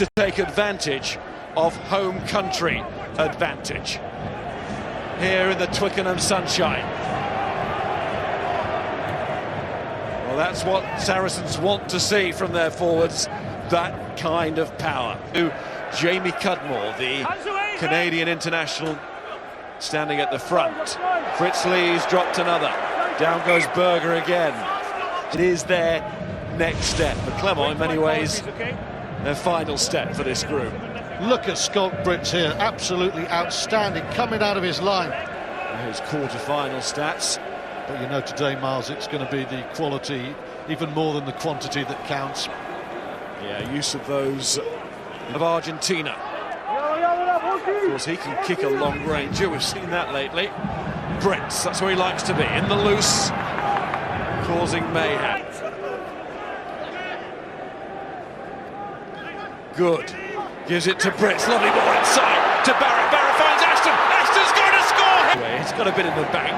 to take advantage of home country advantage here in the Twickenham sunshine. Well, that's what Saracens want to see from their forwards, that kind of power. Jamie Cudmore, the Canadian international, standing at the front. Fritz Lee's dropped another. Down goes Berger again. It is their next step. For Clermont, in many ways, their final step for this group. Look at Schalk Brits here, absolutely outstanding, coming out of his line. His quarter-final stats. But you know today, Miles, it's going to be the quality, even more than the quantity, that counts. Yeah, use of those of Argentina. Of course, he can kick a long ranger. We've seen that lately. Brits, that's where he likes to be, in the loose, causing mayhem. Good. Gives it to Brits. Lovely ball inside to Barrett. Barrett finds Ashton. Ashton's going to score! He's got a bit in the bank.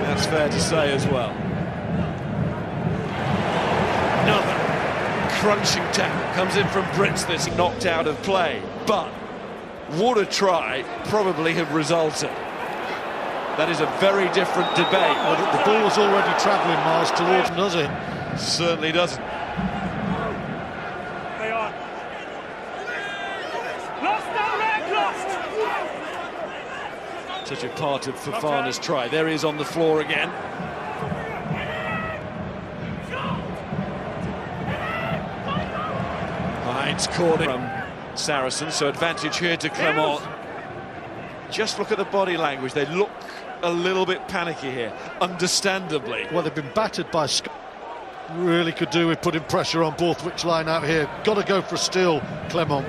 That's fair to say as well. Another crunching tackle comes in from Brits. This knocked out of play, but would a try probably have resulted. That is a very different debate. Well, the ball was already travelling, Miles, towards him, does it? Certainly doesn't. Such a part of Fofana's try. There he is on the floor again. Hines corner from Saracens, so advantage here to Clermont. Just look at the body language. They look a little bit panicky here, understandably. Well, they've been battered by Schalk. Really could do with putting pressure on Borthwick's line out here. Got to go for a steal, Clermont.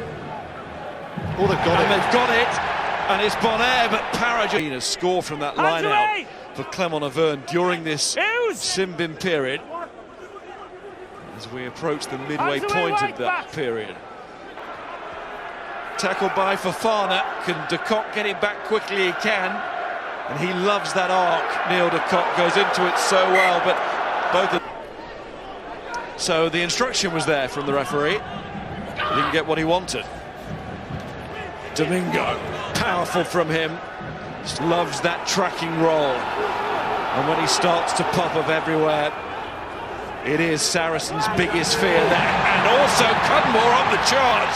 Oh, they've got it. They've got it. And it's Bonaire, but Parra score from that line out for Clermont-Auvergne during this Simbin period as we approach the midway point of that period. Tackled by Fofana. Can de Kock get it back quickly? He can, and he loves that arc. Neil de Kock goes into it so well, but both of... So the instruction was there from the referee. He didn't get what he wanted. Domingo, powerful from him, just loves that tracking roll, and when he starts to pop up everywhere, it is Saracens' biggest fear there. And also Cudmore on the charge,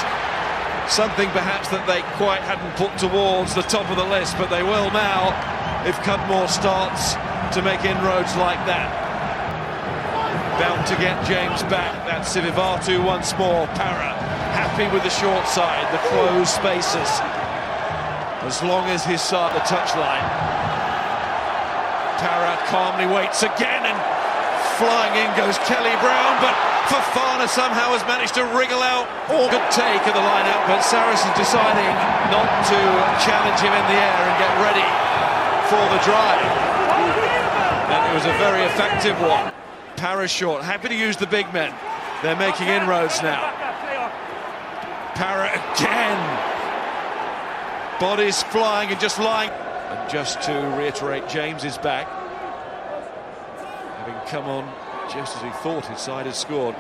something perhaps that they quite hadn't put towards the top of the list, but they will now if Cudmore starts to make inroads like that. Bound to get James back. That's Sivivatu once more. Parra happy with the short side, the closed spaces, as long as his side the touchline. Parra calmly waits again, and flying in goes Kelly Brown, but Fofana somehow has managed to wriggle out. Good take of the line out, but Saracens deciding not to challenge him in the air and get ready for the drive. And it was a very effective one. Parra short, happy to use the big men. They're making inroads now. Parra again. Bodies flying and just lying. And just to reiterate, James is back, having come on just as he thought his side had scored.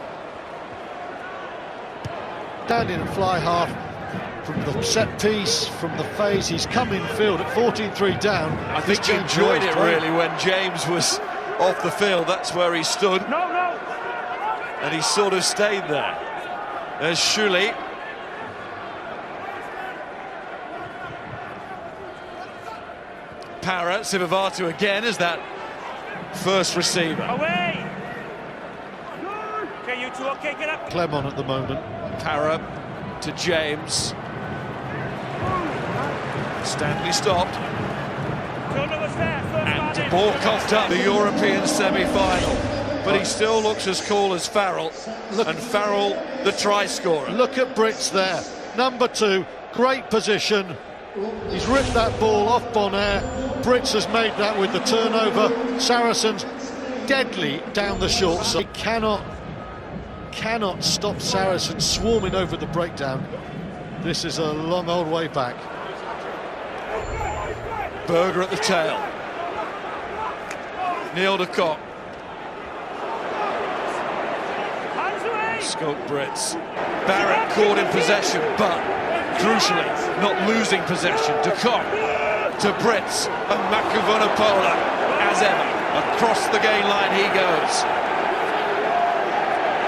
Down in fly half from the set piece, from the phase. He's come in field at 14-3 down. I think he enjoyed it really when James was off the field. That's where he stood. And he sort of stayed there. There's Shuley. Parra, Sivivatu again as that first receiver. Away! Okay, you two, okay, get up. Clermont at the moment. Parra to James. Stanley stopped. And the ball coughed up the European semi-final. But he still looks as cool as Farrell. And Farrell, the try scorer. Look at Brits there. Number 2, great position. He's ripped that ball off Bonaire. Brits has made that with the turnover. Saracens deadly down the short side. He cannot stop Saracens swarming over the breakdown. This is a long old way back. Berger at the tail. Neil de Kock. Schalk Brits. Barrett caught in possession, but crucially not losing possession. De Kock to Brits, and Vunipola, as ever, across the gain line he goes.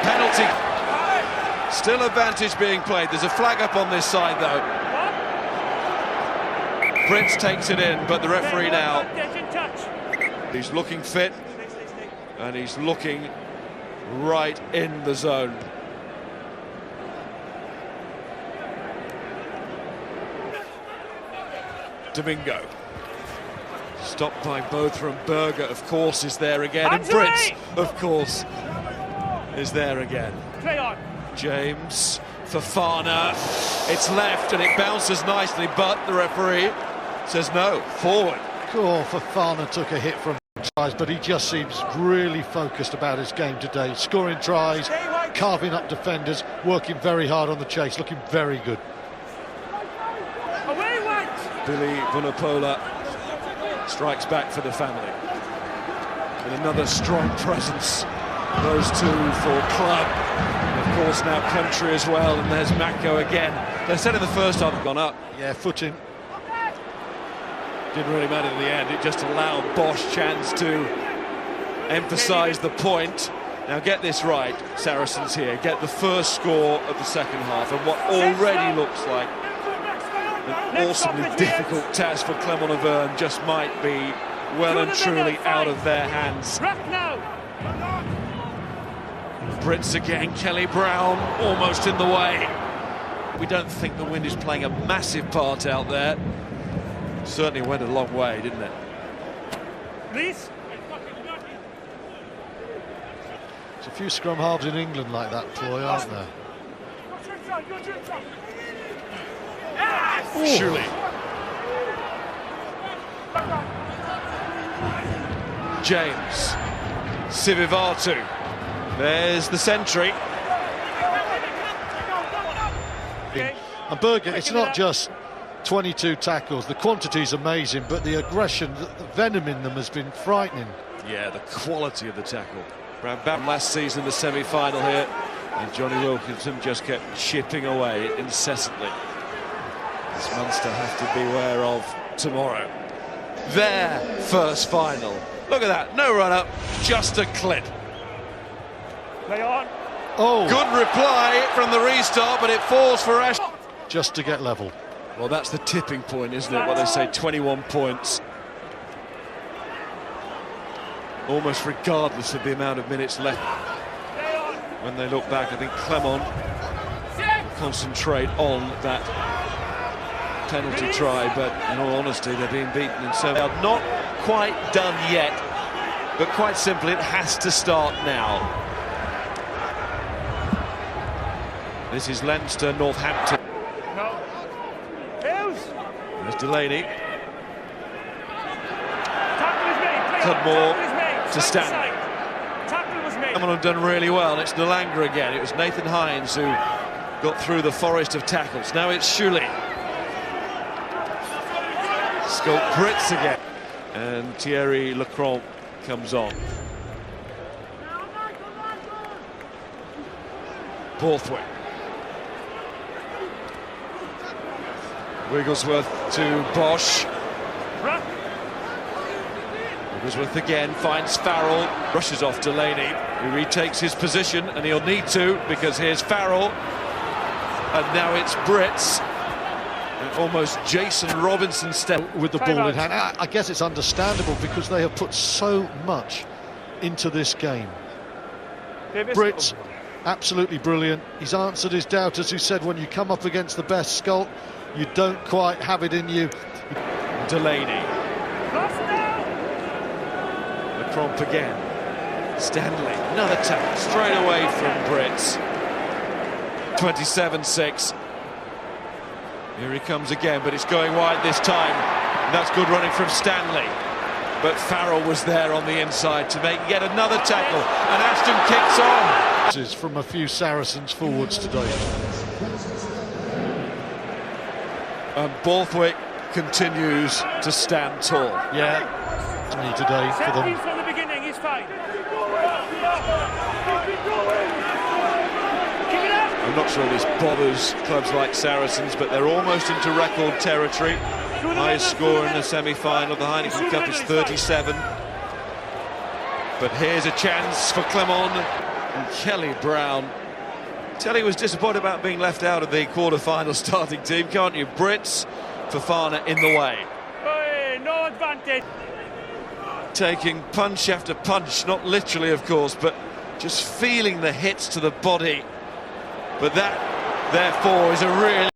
Penalty. Still advantage being played. There's a flag up on this side though. Brits takes it in, but the referee now, he's looking fit and he's looking right in the zone. Domingo. Stopped by Bothra, and Berger, of course, is there again. And Brits, of course, is there again. James, Fofana, it's left and it bounces nicely, but the referee says no, forward. Oh, Fofana took a hit from tries, but he just seems really focused about his game today. Scoring tries, carving up defenders, working very hard on the chase, looking very good. Billy Vunipola strikes back for the family. With another strong presence, those two for club. And of course now country as well, and there's Mako again. They said in the first half, gone up. Yeah, footing. Didn't really matter in the end, it just allowed Bosch chance to emphasise the point. Now get this right, Saracens here, get the first score of the second half, and what already looks like an awesomely difficult task for Clermont Auvergne just might be well and truly out of their hands. Brits again, Kelly Brown almost in the way. We don't think the wind is playing a massive part out there. Certainly went a long way, didn't it? Please. There's a few scrum halves in England like that, Ploy, aren't there? Surely. James, Sivivatu, there's the sentry. And Berger, it's not just 22 tackles, the quantity's amazing, but the aggression, the venom in them has been frightening. Yeah, the quality of the tackle. Ran back last season, the semi-final here, and Johnny Wilkinson just kept chipping away incessantly. This Munster have to beware of tomorrow. Their first final. Look at that, no run-up, just a clip. Play on. Oh, Good reply from the restart, but it falls for Ash. just to get level. Well, that's the tipping point, isn't it? What they say, 21 points. Almost regardless of the amount of minutes left. When they look back, I think Clermont concentrate on that penalty try, but in all honesty, they're being beaten in so they are not quite done yet, but quite simply, it has to start now. This is Leinster, Northampton. There's Delaney. Cudmore to Stanley. Someone have done really well, and it's Nalanga again. It was Nathan Hines who got through the forest of tackles. Now it's Shuley. Schalk Brits again. And Thierry Lecron comes on. Borthwick. Wigglesworth to Bosch. Wigglesworth again finds Farrell, rushes off Delaney, who retakes his position, and he'll need to, because here's Farrell, and now it's Brits. And almost Jason Robinson step With the ball in hand. I guess it's understandable because they have put so much into this game. Brits, absolutely brilliant. He's answered his doubters who said when you come up against the best Schalk, you don't quite have it in you. Delaney. The Cromp again. Stanley, another tackle straight away from Brits. 27-6. Here he comes again, but it's going wide this time. And that's good running from Stanley. But Farrell was there on the inside to make yet another tackle. And Ashton kicks on. This is from a few Saracens forwards today. And Borthwick continues to stand tall. Yeah, today for them. From the beginning, he's fine. Not sure this bothers clubs like Saracens, but they're almost into record territory. Highest score in the semi-final of the Heineken Cup is 37. But here's a chance for Clement and Kelly Brown. Tell he was disappointed about being left out of the quarter-final starting team, can't you? Brits, Fofana in the way. Hey, no advantage. Taking punch after punch, not literally of course, but just feeling the hits to the body. But that, therefore, is a really